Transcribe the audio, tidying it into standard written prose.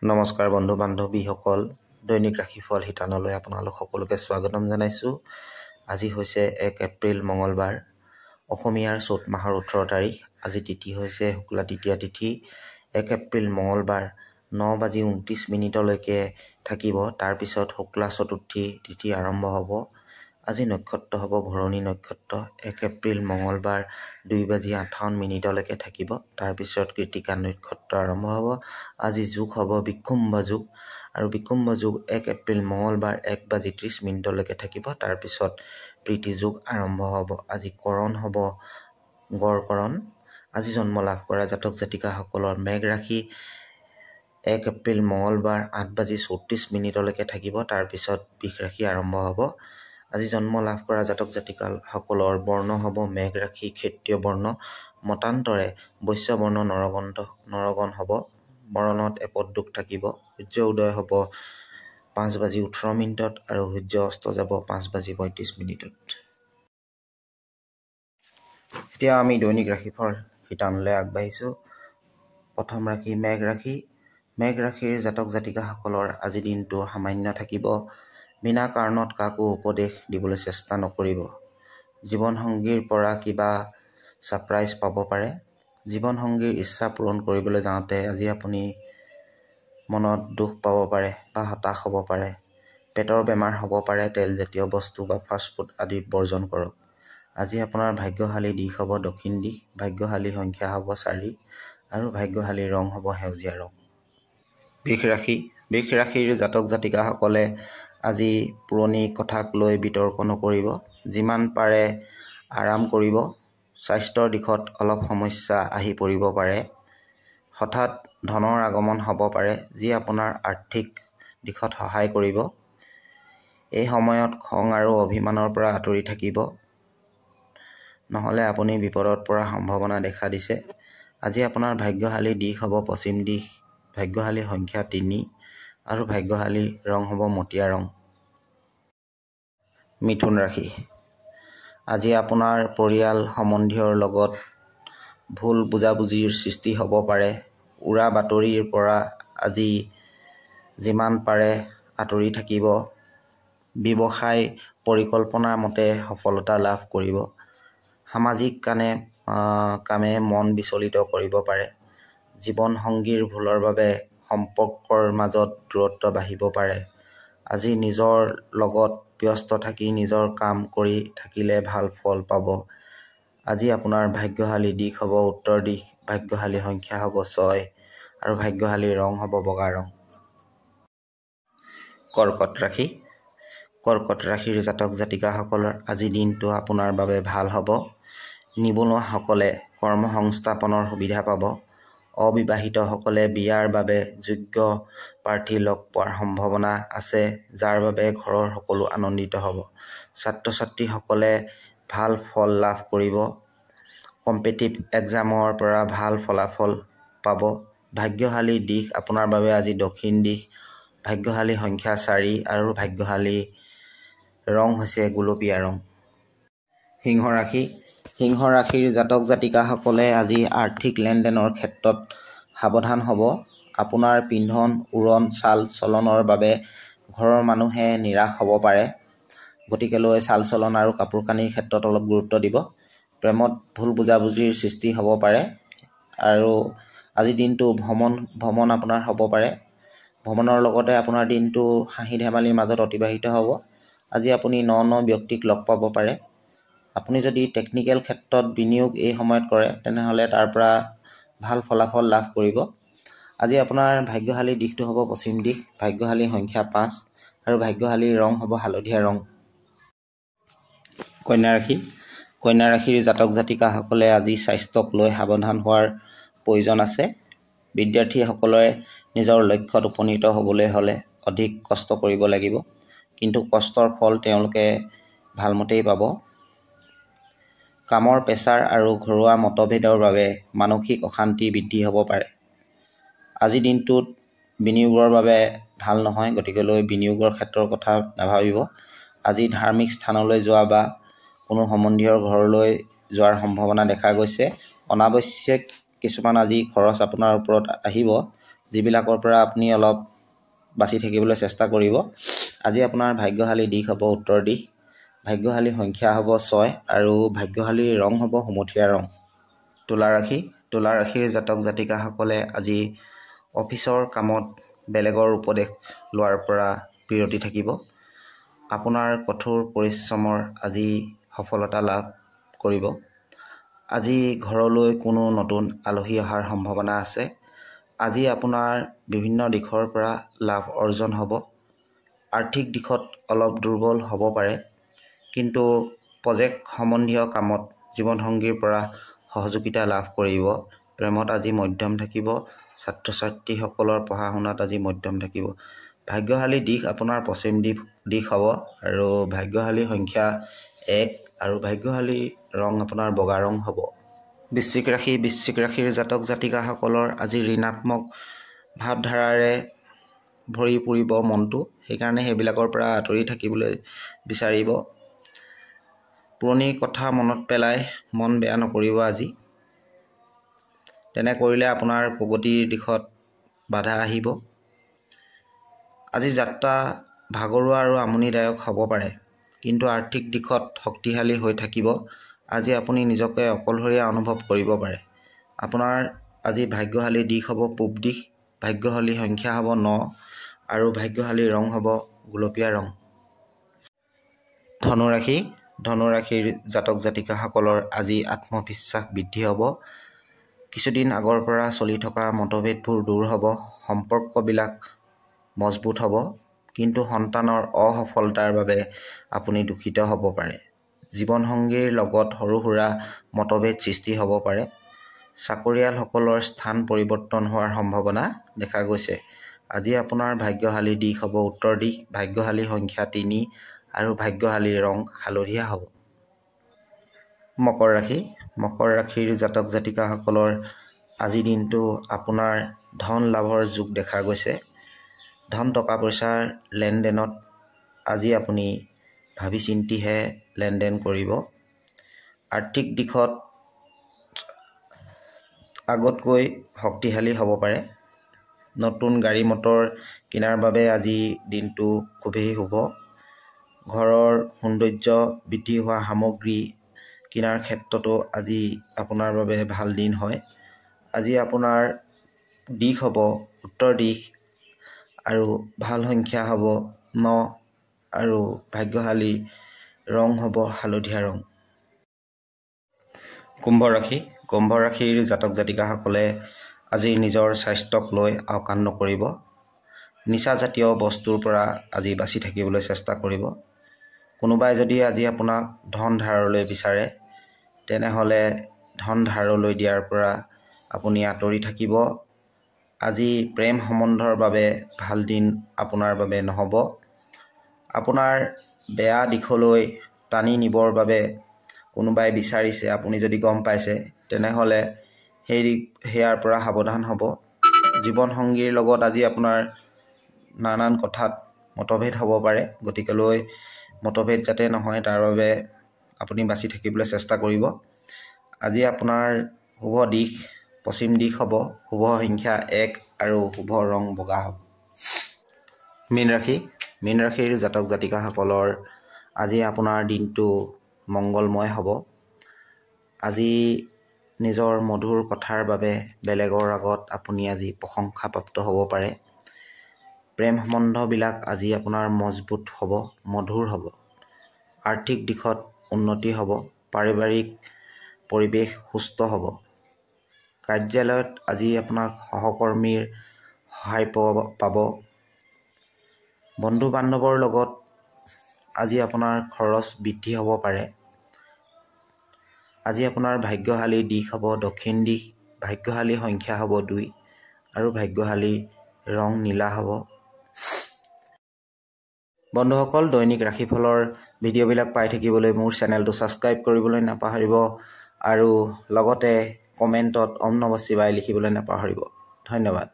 নমস্কাৰ বন্ধু বান্ধৱীসকল, দৈনিক ৰাশিফল শিতানলৈ আপোনালোক সকলোকে স্বাগতম জনাইছোঁ। আজি হৈছে 1 এপ্ৰিল মঙলবাৰ, অসমীয়াৰ চ'ত মাহৰ 18 তাৰিখ। আজি তিথি হৈছে শুক্লা তৃতীয়া তিথি। 1 এপ্ৰিল মঙলবাৰ 9:29 থাকিব। তাৰপিছত শুক্লা চতুৰ্থী তিথি আৰম্ভ হ'ব। আজি নক্ষত্ৰ হ'ব ভৰণী নক্ষত্ৰ। 1 এপ্ৰিল মঙলবাৰ 2:58 থাকিব। তাৰপিছত কৃতিকা নক্ষত্ৰ আৰম্ভ হ'ব। আজি যোগ হ'ব বিক্ষুম্ভ যোগ, আৰু বিক্ষুম্ভ যোগ 1 এপ্ৰিল মঙলবাৰ 1:30 থাকিব। তাৰপিছত প্ৰীতি যোগ আৰম্ভ হ'ব। আজি কৰণ হ'ব গড়কৰণ। আজি জন্ম লাভ কৰা জাতক জাতিকাসকলৰ মেঘ ৰাশি 1 এপ্ৰিল মঙলবাৰ 8:34 থাকিব। তাৰপিছত বৃষ ৰাশি আৰম্ভ হ'ব। আজি জন্ম লাভ কৰা জাতক জাতিকাসকলৰ বৰ্ণ হ'ব মেঘ ৰাশি ক্ষত্ৰিয় বৰ্ণ, মতান্তৰে বৈশ্য বৰ্ণ নৰগণ হ'ব। মৰণত এপদ দুখ থাকিব। সূৰ্য উদয় হ'ব 5:18 আৰু সূৰ্য অস্ত যাব 5:35। এতিয়া আমি দৈনিক ৰাশিফল শিতানলৈ আগবাঢ়িছোঁ। প্ৰথম ৰাশি মেঘ ৰাশি। মেঘ ৰাশিৰ জাতক জাতিকাসকলৰ আজি দিনটো সামান্য থাকিব। বিনা কাৰণত কাকো উপদেশ দিবলৈ চেষ্টা নকৰিব। জীৱনসংগীৰ পৰা কিবা ছাৰপ্ৰাইজ পাব পাৰে। জীৱনসংগীৰ ইচ্ছা পূৰণ কৰিবলৈ যাওঁতে আজি আপুনি মনত দুখ পাব পাৰে বা হতাশ হ'ব পাৰে। পেটৰ বেমাৰ হ'ব পাৰে। তেলজাতীয় বস্তু বা ফাষ্টফুড আদি বৰ্জন কৰক। আজি আপোনাৰ ভাগ্যশালী দিশ হ'ব দক্ষিণ দিশ। ভাগ্যশালী সংখ্যা হ'ব 4 আৰু ভাগ্যশালী ৰং হ'ব সেউজীয়া ৰং। বৃষ ৰাশি। বৃষ ৰাশিৰ জাতক জাতিকাসকলে আজি পুৰণি কথাক লৈ বিতৰ্ক নকৰিব। যিমান পাৰে আৰাম কৰিব। স্বাস্থ্যৰ দিশত অলপ সমস্যা আহি পৰিব পাৰে। হঠাৎ ধনৰ আগমন হ'ব পাৰে, যি আপোনাৰ আৰ্থিক দিশত সহায় কৰিব। এই সময়ত খং আৰু অভিমানৰ পৰা আঁতৰি থাকিব, নহ'লে আপুনি বিপদত পৰাৰ সম্ভাৱনা দেখা দিছে। আজি আপোনাৰ ভাগ্যশালী দিশ হ'ব পশ্চিম দিশ। ভাগ্যশালী সংখ্যা 3 আৰু ভাগ্যশালী ৰং হ'ব মটীয়া ৰং। মিথুন ৰাশি। আজি আপোনাৰ পৰিয়াল সম্বন্ধীয়ৰ লগত ভুল বুজাবুজিৰ সৃষ্টি হ'ব পাৰে। উৰা বাতৰিৰ পৰা আজি যিমান পাৰে আঁতৰি থাকিব। ব্যৱসায় পৰিকল্পনাৰ মতে সফলতা লাভ কৰিব। সামাজিক কামে মন বিচলিত কৰিব পাৰে। জীৱনসংগীৰ ভুলৰ বাবে সম্পৰ্কৰ মাজত দূৰত্ব বাঢ়িব পাৰে। আজি নিজৰ লগত ব্যস্ত থাকি নিজৰ কাম কৰি থাকিলে ভাল ফল পাব। আজি আপোনাৰ ভাগ্যশালী দিশ হ'ব উত্তৰ দিশ। ভাগ্যশালী সংখ্যা হ'ব 6 আৰু ভাগ্যশালী ৰং হ'ব বগা ৰং। কৰ্কট ৰাশি। কৰ্কট ৰাশিৰ জাতক জাতিকাসকলৰ আজি দিনটো আপোনাৰ বাবে ভাল হ'ব। নিবনুৱাসকলে কৰ্মসংস্থাপনৰ সুবিধা পাব। অবিবাহিতসকলে বিয়াৰ বাবে যোগ্য প্ৰাৰ্থী লগ পোৱাৰ সম্ভাৱনা আছে, যাৰ বাবে ঘৰৰ সকলো আনন্দিত হ'ব। ছাত্ৰ ছাত্ৰীসকলে ভাল ফল লাভ কৰিব। কম্পিটিটিভ এক্সামৰ পৰা ভাল ফলাফল পাব। ভাগ্যশালী দিশ আপোনাৰ বাবে আজি দক্ষিণ দিশ। ভাগ্যশালী সংখ্যা 4 আৰু ভাগ্যশালী ৰং হৈছে গুলপীয়া ৰং। সিংহ ৰাশি। সিংহ ৰাশিৰ জাতক জাতিকাসকলে আজি আৰ্থিক লেনদেনৰ ক্ষেত্ৰত সাৱধান হ'ব। আপোনাৰ পিন্ধন উৰণ চাল চলনৰ বাবে ঘৰৰ মানুহে নিৰাশ হ'ব পাৰে। গতিকেলৈ চাল চলন আৰু কাপোৰ কানিৰ ক্ষেত্ৰত অলপ গুৰুত্ব দিব। প্ৰেমত ভুল বুজাবুজিৰ সৃষ্টি হ'ব পাৰে। আৰু আজি দিনটো ভ্ৰমণ আপোনাৰ হ'ব পাৰে। ভ্ৰমণৰ লগতে আপোনাৰ দিনটো হাঁহি ধেমালিৰ মাজত অতিবাহিত হ'ব। আজি আপুনি ন ব্যক্তিক লগ পাব পাৰে। আপুনি যদি টেকনিকেল ক্ষেত্ৰত বিনিয়োগ এই সময়ত কৰে, তেনেহ'লে তাৰ পৰা ভাল ফলাফল লাভ কৰিব। আজি আপোনাৰ ভাগ্যশালী দিশটো হ'ব পশ্চিম দিশ। ভাগ্যশালী সংখ্যা 5 আৰু ভাগ্যশালী ৰং হ'ব হালধীয়া ৰং। কন্যা ৰাশি। কন্যা ৰাশিৰ জাতক জাতিকাসকলে আজি স্বাস্থ্যক লৈ সাৱধান হোৱাৰ প্ৰয়োজন আছে। বিদ্যাৰ্থীসকলে নিজৰ লক্ষ্যত উপনীত হ'বলৈ হ'লে অধিক কষ্ট কৰিব লাগিব, কিন্তু কষ্টৰ ফল তেওঁলোকে ভালমতেই পাব। কামৰ প্ৰেছাৰ আৰু ঘৰুৱা মতভেদৰ বাবে মানসিক অশান্তি বৃদ্ধি হ'ব পাৰে। আজি দিনটোত বিনিয়োগৰ বাবে ভাল নহয়, গতিকেলৈ বিনিয়োগৰ ক্ষেত্ৰৰ কথা নাভাবিব। আজি ধাৰ্মিক স্থানলৈ যোৱা বা কোনো সম্বন্ধীয়ৰ ঘৰলৈ যোৱাৰ সম্ভাৱনা দেখা গৈছে। অনাৱশ্যক কিছুমান আজি খৰচ আপোনাৰ ওপৰত আহিব, যিবিলাকৰ পৰা আপুনি অলপ বাচি থাকিবলৈ চেষ্টা কৰিব। আজি আপোনাৰ ভাগ্যশালী দিশ হ'ব উত্তৰ দিশ, ভাগ্যশালী সংখ্যা হ'ব 6 আৰু ভাগ্যশালী ৰং হ'ব সুমথিয়া ৰং। তুলা ৰাশি, তুলা ৰাশিৰ জাতক জাতিকাসকলে আজি অফিচৰ কামত বেলেগৰ উপদেশ লোৱাৰ পৰা বিৰতি থাকিব। আপোনাৰ কঠোৰ পৰিশ্ৰমৰ আজি সফলতা লাভ কৰিব। আজি ঘৰলৈ কোনো নতুন আলহী অহাৰ সম্ভাৱনা আছে। আজি আপোনাৰ বিভিন্ন দিশৰ পৰা লাভ অৰ্জন হ'ব। আৰ্থিক দিশত অলপ দুৰ্বল হ'ব পাৰে, কিন্তু প্ৰজেক্ট সম্বন্ধীয় কামত জীৱনসংগীৰ পৰা সহযোগিতা লাভ কৰিব। প্ৰেমত আজি মধ্যম থাকিব। ছাত্ৰ ছাত্ৰীসকলৰ পঢ়া শুনাত আজি মধ্যম থাকিব। ভাগ্যশালী দিশ আপোনাৰ পশ্চিম দিশ হ'ব আৰু ভাগ্যশালী সংখ্যা 1 আৰু ভাগ্যশালী ৰং আপোনাৰ বগা ৰং হ'ব। বৃশ্চিক ৰাশি, বৃশ্চিক ৰাশিৰ জাতক জাতিকাসকলৰ আজি ঋণাত্মক ভাৱধাৰাৰে ভৰি পৰিব মনটো, সেইকাৰণে সেইবিলাকৰ পৰা আঁতৰি থাকিবলৈ বিচাৰিব। পুৰণি কথা মনত পেলাই মন বেয়া নকৰিব আজি। তেনে কৰিলে আপোনাৰ প্ৰগতিৰ দিশত বাধা আহিব। আজি যাত্ৰা ভাগৰুৱা আৰু আমনিদায়ক হ'ব পাৰে, কিন্তু আৰ্থিক দিশত শক্তিশালী হৈ থাকিব। আজি আপুনি নিজকে অকলশৰীয়া অনুভৱ কৰিব পাৰে। আপোনাৰ আজি ভাগ্যশালী দিশ হ'ব পূব দিশ, ভাগ্যশালী সংখ্যা হ'ব 9 আৰু ভাগ্যশালী ৰং হ'ব গুলপীয়া ৰং। ধনুৰাশি, ধনুৰাশিৰ জাতক জাতিকাসকলৰ আজি আত্মবিশ্বাস বৃদ্ধি হ'ব। কিছুদিন আগৰ পৰা চলি থকা মতভেদবোৰ দূৰ হ'ব, সম্পৰ্কবিলাক মজবুত হ'ব, কিন্তু সন্তানৰ অসফলতাৰ বাবে আপুনি দুখিত হ'ব পাৰে। জীৱনসংগীৰ লগত সৰু সুৰা মতভেদ সৃষ্টি হ'ব পাৰে। চাকৰিয়ালসকলৰ স্থান পৰিৱৰ্তন হোৱাৰ সম্ভাৱনা দেখা গৈছে। আজি আপোনাৰ ভাগ্যশালী দিশ হ'ব উত্তৰ দিশ, ভাগ্যশালী সংখ্যা 3 আৰু ভাগ্যশালী ৰং হালধীয়া হ'ব। মকৰ ৰাশি, মকৰ ৰাশিৰ জাতক জাতিকাসকলৰ আজি দিনটো আপোনাৰ ধন লাভৰ যোগ দেখা গৈছে। ধন টকা পইচাৰ লেনদেনত আজি আপুনি ভাবি চিন্তিহে লেনদেন কৰিব। আৰ্থিক দিশত আগতকৈ শক্তিশালী হ'ব পাৰে। নতুন গাড়ী মটৰ কিনাৰ বাবে আজি দিনটো খুবেই শুভ। ঘৰৰ সৌন্দৰ্য বৃদ্ধি হোৱা সামগ্ৰী কিনাৰ ক্ষেত্ৰতো আজি আপোনাৰ বাবে ভাল দিন হয়। আজি আপোনাৰ দিশ হ'ব উত্তৰ দিশ আৰু ভাল সংখ্যা হ'ব 9 আৰু ভাগ্যশালী ৰং হ'ব হালধীয়া ৰং। কুম্ভ ৰাশি, কুম্ভ ৰাশিৰ জাতক জাতিকাসকলে আজি নিজৰ স্বাস্থ্যক লৈ আওকাণ নকৰিব। নিচাজাতীয় বস্তুৰ পৰা আজি বাচি থাকিবলৈ চেষ্টা কৰিব। কোনোবাই যদি আজি আপোনাক ধন ধাৰলৈ বিচাৰে, তেনেহ'লে ধন ধাৰলৈ দিয়াৰ পৰা আপুনি আঁতৰি থাকিব। আজি প্ৰেম সম্বন্ধৰ বাবে ভাল দিন আপোনাৰ বাবে নহ'ব। আপোনাৰ বেয়া দিশলৈ টানি নিবৰ বাবে কোনোবাই বিচাৰিছে, আপুনি যদি গম পাইছে, তেনেহ'লে সেয়াৰ পৰা সাৱধান হ'ব। জীৱনসংগীৰ লগত আজি আপোনাৰ নানান কথাত মতভেদ হ'ব পাৰে, গতিকেলৈ মতভেদ যাতে নহয় তাৰ বাবে আপুনি বাচি থাকিবলৈ চেষ্টা কৰিব। আজি আপোনাৰ শুভ দিশ পশ্চিম দিশ হ'ব, শুভ সংখ্যা 1 আৰু শুভ ৰং বগা হ'ব। মীন ৰাশি, মীন ৰাশিৰ জাতক জাতিকাসকলৰ আজি আপোনাৰ দিনটো মংগলময় হ'ব। আজি নিজৰ মধুৰ কথাৰ বাবে বেলেগৰ আগত আপুনি আজি প্ৰশংসাপ্ৰাপ্ত হ'ব পাৰে। প্ৰেম সম্বন্ধবিলাক আজি আপোনাৰ মজবুত হ'ব, মধুৰ হ'ব। আৰ্থিক দিশত উন্নতি হ'ব, পাৰিবাৰিক পৰিৱেশ সুস্থ হ'ব। কাৰ্যালয়ত আজি আপোনাক সহকৰ্মীৰ সহায় পাব। বন্ধু বান্ধৱৰ লগত আজি আপোনাৰ খৰচ বৃদ্ধি হ'ব পাৰে। আজি আপোনাৰ ভাগ্যশালী দিশ হ'ব দক্ষিণ দিশ, ভাগ্যশালী সংখ্যা হ'ব 2 আৰু ভাগ্যশালী ৰং নীলা হ'ব। বন্ধুসকল, দৈনিক ৰাশিফলৰ ভিডিঅ'বিলাক পাই থাকিবলৈ মোৰ চেনেলটো ছাবস্ক্ৰাইব কৰিবলৈ নাপাহৰিব আৰু লগতে কমেণ্টত ওম নমঃ শিৱায় লিখিবলৈ নাপাহৰিব। ধন্যবাদ।